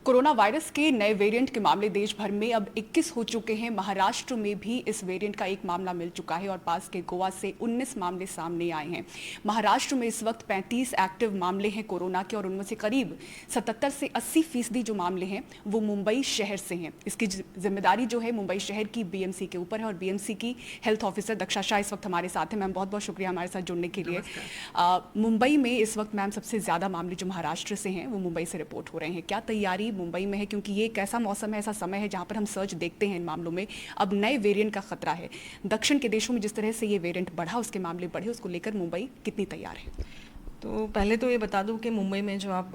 Corona virus के नए variant के मामले देश भर में अब 21 हो चुके हैं। महाराष्ट्र में भी इस वेरिएंट का एक मामला मिल चुका है और पास के गोवा से 19 मामले सामने आए हैं। महाराष्ट्र में इस वक्त 35 एक्टिव मामले हैं कोरोना के और उनमें से करीब 77 से 80% जो मामले हैं वो मुंबई शहर से हैं। इसकी जिम्मेदारी जो है मुंबई शहर की बीएमसी के ऊपर है और बीएमसी की हेल्थ ऑफिसर दक्षा शाह इस वक्त हमारे साथ हैं। मैम बहुत बहुत शुक्रिया हमारे साथ जुड़ने के लिए। मुंबई में इस वक्त मैम सबसे ज़्यादा मामले जो महाराष्ट्र से हैं वो मुंबई से रिपोर्ट हो रहे हैं। क्या तैयारी मुंबई में है, क्योंकि ये एक ऐसा मौसम है, ऐसा समय है जहां पर हम सर्च देखते हैं इन मामलों में। अब नए वेरिएंट का खतरा है। दक्षिण के देशों में जिस तरह से ये वेरिएंट बढ़ा, उसके मामले बढ़े, उसको लेकर मुंबई कितनी तैयार है? तो पहले तो ये बता दूं कि मुंबई में जो आप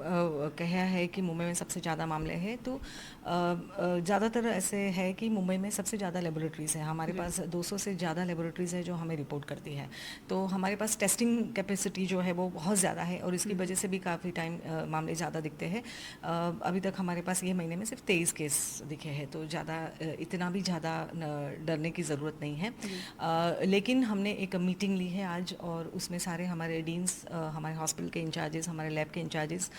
कहा है कि मुंबई में सबसे ज़्यादा मामले हैं, तो ज़्यादातर ऐसे है कि मुंबई में सबसे ज़्यादा लेबोरेटरीज़ हैं। हमारे पास 200 से ज़्यादा लेबोरेटरीज़ है जो हमें रिपोर्ट करती है। तो हमारे पास टेस्टिंग कैपेसिटी जो है वो बहुत ज़्यादा है और इसकी वजह से भी काफ़ी टाइम मामले ज़्यादा दिखते हैं। अभी तक हमारे पास ये महीने में सिर्फ 23 केस दिखे हैं, तो ज़्यादा इतना भी ज़्यादा डरने की ज़रूरत नहीं है। लेकिन हमने एक मीटिंग ली है आज और उसमें सारे हमारे डीन्स, हमारे हॉस्पिटल के इंचार्जेस, हमारे लैब के इंचार्जेस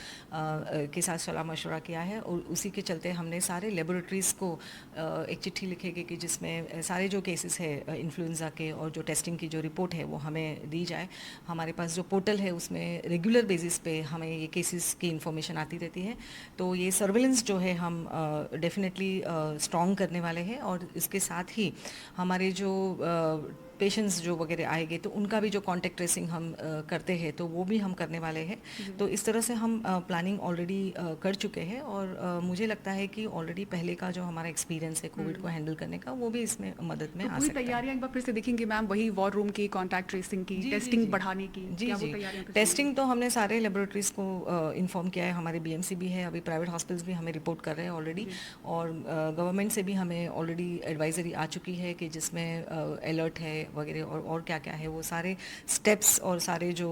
के साथ सलाह मशवरा किया है और उसी के चलते हमने सारे लेबोरेटरीज़ को एक चिट्ठी लिखेगी कि जिसमें सारे जो केसेस है इन्फ्लुएंजा के और जो टेस्टिंग की जो रिपोर्ट है वो हमें दी जाए। हमारे पास जो पोर्टल है उसमें रेगुलर बेसिस पे हमें ये केसेस की इन्फॉर्मेशन आती रहती है। तो ये सर्विलेंस जो है हम डेफिनेटली स्ट्रॉन्ग करने वाले हैं और इसके साथ ही हमारे जो पेशेंट्स जो वगैरह आएंगे तो उनका भी जो कॉन्टेक्ट ट्रेसिंग हम करते हैं तो वो भी हम करने वाले हैं। तो इस तरह से हम प्लानिंग ऑलरेडी कर चुके हैं और मुझे लगता है कि ऑलरेडी पहले का जो हमारा एक्सपीरियंस है कोविड को हैंडल करने का वो भी इसमें मदद में आ सकता है। तैयारियां एक बार फिर से देखेंगे मैम, वही वॉर रूम की, कॉन्टैक्ट ट्रेसिंग की, टेस्टिंग बढ़ाने की? जी। टेस्टिंग तो हमने सारे लेबोरेटरीज को इन्फॉर्म किया है। हमारे बीएमसी भी है, अभी प्राइवेट हॉस्पिटल्स भी हमें रिपोर्ट कर रहे हैं ऑलरेडी और गवर्नमेंट से भी हमें ऑलरेडी एडवाइजरी आ चुकी है कि जिसमें अलर्ट है वगैरह और क्या क्या है वो सारे स्टेप्स और सारे जो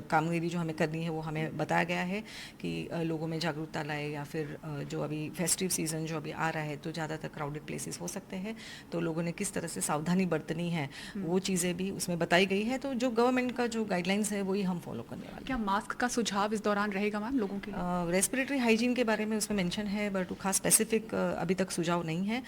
कामगिरी जो हमें करनी है वो हमें बताया गया है कि लोगों में जागरूकता लाए या फिर जो अभी फेस्टिव सीजन जो अभी आ रहा है तो ज़्यादातर क्राउडेड प्लेसेस हो सकते हैं, तो लोगों ने किस तरह से सावधानी बरतनी है वो चीज़ें भी उसमें बताई गई है। तो जो गवर्नमेंट का जो गाइडलाइंस है वही हम फॉलो करने वाले हैं। क्या मास्क का सुझाव इस दौरान रहेगा मैम लोगों के लिए? रेस्पिरेटरी हाइजीन के बारे में उसमें मेंशन है बट खास स्पेसिफिक अभी तक सुझाव नहीं है।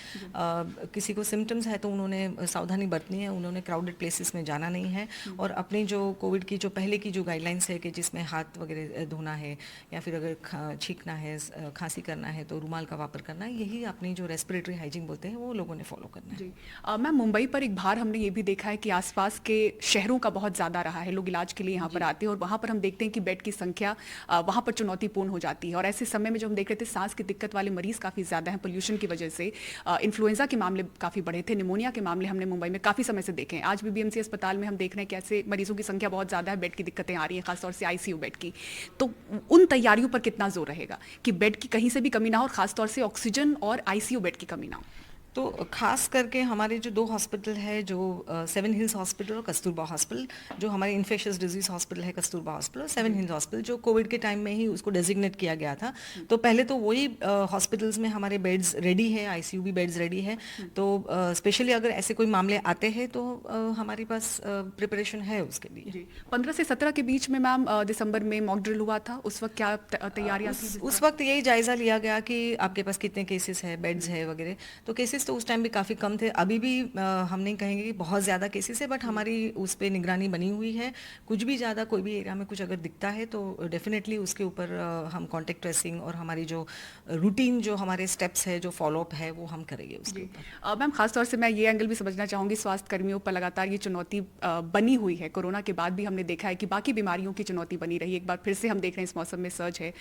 किसी को सिम्टम्स है तो उन्होंने सावधानी बरतनी है, उन्होंने क्राउडेड प्लेसेस में जाना नहीं है और अपनी जो कोविड की जो पहले की जो गाइडलाइंस है कि जिसमें हाथ वगैरह धोना है या फिर अगर छींकना है, खांसी करना है तो रुमाल का वापर करना है, यही अपनी जो रेस्पिरेटरी हाइजीन बोलते हैं वो लोगों ने फॉलो करना है। जी मैम, मुंबई पर एक बार हमने ये भी देखा है कि आसपास के शहरों का बहुत ज़्यादा रहा है, लोग इलाज के लिए यहाँ पर आते हैं और वहाँ पर हम देखते हैं कि बेड की संख्या वहाँ पर चुनौतीपूर्ण हो जाती है और ऐसे समय में जो हम देख रहे थे सांस की दिक्कत वाले मरीज काफ़ी ज़्यादा हैं पोल्यूशन की वजह से। इन्फ्लुएंजा के मामले काफ़ी बढ़े थे, निमोनिया के मामले हमने मुंबई में काफ़ी समय से देखे हैं। आज भी बीएमसी अस्पताल में हम देख रहे हैं कि ऐसे मरीजों की संख्या बहुत ज़्यादा है, बेड की दिक्कतें आ रही हैं, खासतौर से आईसीयू बेड की। तो उन तैयारियों पर कितना जोर रहेगा कि बेड की कहीं से भी कमी ना हो और खासतौर से ऑक्सीजन और आईसीयू बेड की कमी ना हो? तो खास करके हमारे जो 2 हॉस्पिटल है, जो 7 हिल्स हॉस्पिटल और कस्तूरबा हॉस्पिटल, जो हमारे इन्फेक्शियस डिजीज हॉस्पिटल है कस्तूरबा हॉस्पिटल और 7 हिल्स हॉस्पिटल, जो कोविड के टाइम में ही उसको डेजिग्नेट किया गया था। तो पहले तो वही हॉस्पिटल्स में हमारे बेड्स रेडी है, आईसीयू भी बेड्स रेडी है। तो स्पेशली अगर ऐसे कोई मामले आते हैं तो हमारे पास प्रिपरेशन है उसके लिए। 15 से 17 के बीच में मैम दिसंबर में मॉक ड्रिल हुआ था, उस वक्त क्या तैयारियां थी? उस वक्त यही जायजा लिया गया कि आपके पास कितने केसेस है, बेड्स है वगैरह। तो केसेस तो उस टाइम भी काफ़ी कम थे, अभी भी हम नहीं कहेंगे कि बहुत ज़्यादा केसेस है बट हमारी उस पर निगरानी बनी हुई है। कुछ भी ज़्यादा कोई भी एरिया में कुछ अगर दिखता है तो डेफिनेटली उसके ऊपर हम कॉन्टेक्ट ट्रेसिंग और हमारी जो रूटीन जो हमारे स्टेप्स है, जो फॉलोअप है वो हम करेंगे उसके ऊपर। मैम खासतौर से मैं ये एंगल भी समझना चाहूँगी, स्वास्थ्य कर्मियों पर लगातार ये चुनौती बनी हुई है। कोरोना के बाद भी हमने देखा है कि बाकी बीमारियों की चुनौती बनी रही, एक बार फिर से हम देख रहे हैं इस मौसम में सर्ज है।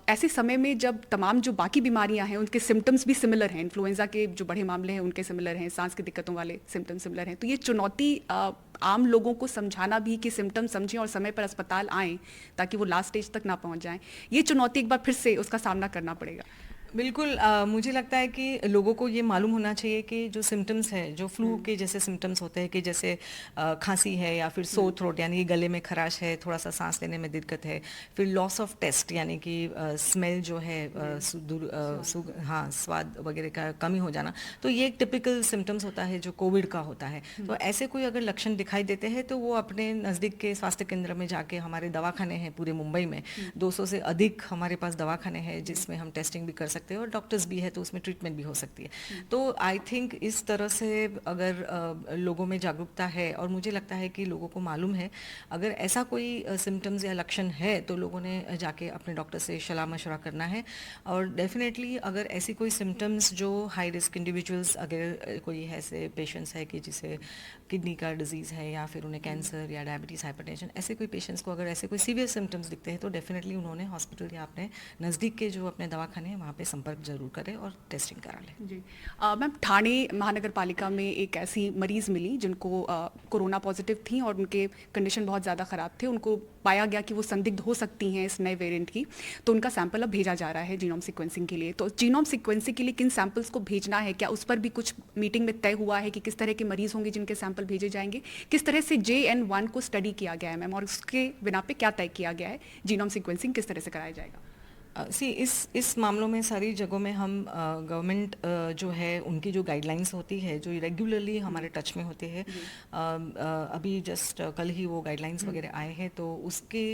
ऐसे समय में जब तमाम जो बाकी बीमारियां हैं उनके सिम्टम्स भी सिमिलर हैं, इन्फ्लुएंजा के जो बड़े मामले हैं उनके सिमिलर हैं, सांस की दिक्कतों वाले सिम्टम्स सिमिलर हैं, तो ये चुनौती आम लोगों को समझाना भी कि सिम्टम समझें और समय पर अस्पताल आएं ताकि वो लास्ट स्टेज तक ना पहुंच जाएं, ये चुनौती एक बार फिर से उसका सामना करना पड़ेगा। बिल्कुल मुझे लगता है कि लोगों को ये मालूम होना चाहिए कि जो सिम्टम्स है, जो फ्लू के जैसे सिम्टम्स होते हैं कि जैसे खांसी है या फिर सोर थ्रोट यानी कि गले में खराश है, थोड़ा सा सांस लेने में दिक्कत है, फिर लॉस ऑफ टेस्ट यानी कि स्मेल जो है हाँ स्वाद वगैरह का कमी हो जाना, तो ये एक टिपिकल सिम्टम्स होता है जो कोविड का होता है। तो ऐसे कोई अगर लक्षण दिखाई देते हैं तो वो अपने नज़दीक के स्वास्थ्य केंद्र में जाके, हमारे दवाखाने हैं पूरे मुंबई में 200 से अधिक हमारे पास दवाखाने हैं जिसमें हम टेस्टिंग भी कर सकते हैं और डॉक्टर्स भी है तो उसमें ट्रीटमेंट भी हो सकती है। तो आई थिंक इस तरह से अगर लोगों में जागरूकता है, और मुझे लगता है कि लोगों को मालूम है, अगर ऐसा कोई सिम्टम्स या लक्षण है तो लोगों ने जाके अपने डॉक्टर से सलाह मशवरा करना है। और डेफिनेटली अगर ऐसी कोई सिम्टम्स जो हाई रिस्क इंडिविजुअल्स, अगर कोई ऐसे पेशेंट्स है कि जिसे किडनी का डिजीज़ है या फिर उन्हें कैंसर या डायबिटीज़, हाइपरटेंशन, ऐसे कोई पेशेंट्स को अगर ऐसे कोई सीवियर सिम्टम्स दिखते हैं तो डेफिनेटली उन्होंने हॉस्पिटल या अपने नज़दीक के जो अपने दवाखाने हैं वहाँ पे संपर्क जरूर करें और टेस्टिंग करा लें। जी मैम, ठाणे महानगर पालिका में एक ऐसी मरीज मिली जिनको कोरोना पॉजिटिव थी और उनके कंडीशन बहुत ज़्यादा ख़राब थे। उनको पाया गया कि वो संदिग्ध हो सकती हैं इस नए वेरिएंट की, तो उनका सैंपल अब भेजा जा रहा है जीनोम सीक्वेंसिंग के लिए। तो जीनोम सीक्वेंसिंग के लिए किन सैंपल्स को भेजना है, क्या उस पर भी कुछ मीटिंग में तय हुआ है कि किस तरह के मरीज होंगे जिनके सैंपल भेजे जाएंगे? किस तरह से JN1 को स्टडी किया गया है मैम, और उसके बिना पे क्या तय किया गया है, जीनोम सीक्वेंसिंग किस तरह से कराया जाएगा? इस मामलों में सारी जगहों में हम गवर्नमेंट जो है उनकी जो गाइडलाइंस होती है जो रेगुलरली हमारे टच में होते हैं, अभी जस्ट कल ही वो गाइडलाइंस वगैरह आए हैं, तो उसके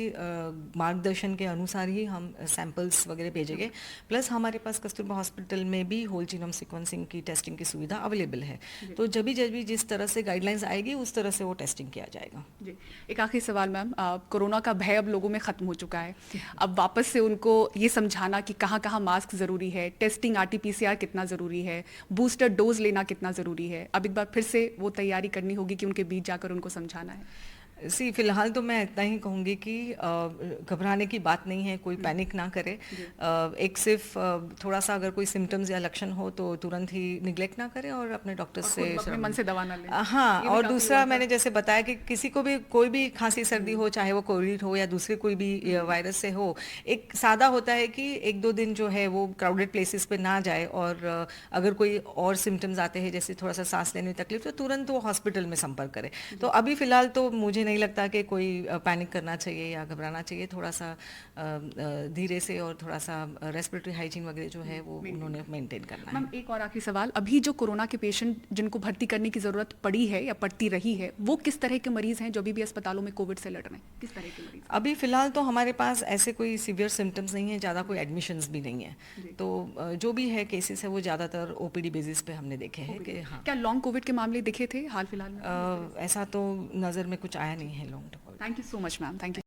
मार्गदर्शन के अनुसार ही हम सैंपल्स वगैरह भेजेंगे। प्लस हमारे पास कस्तूरबा हॉस्पिटल में भी होल जीनोम सीक्वेंसिंग की टेस्टिंग की सुविधा अवेलेबल है। तो जब भी जिस तरह से गाइडलाइंस आएगी उस तरह से वो टेस्टिंग किया जाएगा। जी, एक आखिरी सवाल मैम, कोरोना का भय अब लोगों में खत्म हो चुका है, अब वापस से उनको ये समझाना कि कहाँ कहाँ मास्क ज़रूरी है, टेस्टिंग RT-PCR कितना ज़रूरी है, बूस्टर डोज लेना कितना ज़रूरी है, अब एक बार फिर से वो तैयारी करनी होगी कि उनके बीच जाकर उनको समझाना है। फिलहाल तो मैं इतना ही कहूँगी कि घबराने की बात नहीं है, कोई पैनिक ना करे। एक सिर्फ थोड़ा सा अगर कोई सिम्टम्स या लक्षण हो तो तुरंत ही निग्लेक्ट ना करे और अपने डॉक्टर से अपने मन से दवा ना लें। हाँ, और दूसरा मैंने जैसे बताया कि किसी को भी कोई भी खांसी सर्दी हो, चाहे वो कोविड हो या दूसरे कोई भी वायरस से हो, एक सादा होता है कि 1-2 दिन जो है वो क्राउडेड प्लेसेस पे ना जाए, और अगर कोई और सिम्टम्स आते हैं जैसे थोड़ा सा सांस लेने में तकलीफ तो तुरंत वो हॉस्पिटल में संपर्क करे। तो अभी फिलहाल तो मुझे नहीं लगता कि कोई पैनिक करना चाहिए या घबराना चाहिए, थोड़ा सा धीरे से और थोड़ा सा रेस्पिरेटरी हाइजीन वगैरह जो है वो उन्होंने मेंटेन करना है। मैम, एक और आखिरी सवाल, अभी जो कोरोना के पेशेंट जिनको भर्ती करने की ज़रूरत पड़ी है या पड़ती रही है, वो किस तरह के मरीज हैं जो अभी भी अस्पतालों में कोविड से लड़ रहे हैं, किस तरह के मरीज? अभी फिलहाल तो हमारे पास ऐसे कोई सीवियर सिम्टम्स नहीं है, ज़्यादा कोई एडमिशन्स भी नहीं है, तो जो भी है केसेस है वो ज़्यादातर OPD बेसिस पे हमने देखे हैं कि हाँ। क्या लॉन्ग कोविड के मामले दिखे थे हाल फिलहाल में? ऐसा तो नज़र में कुछ आया नहीं है long term. Thank you so much ma'am, thank you.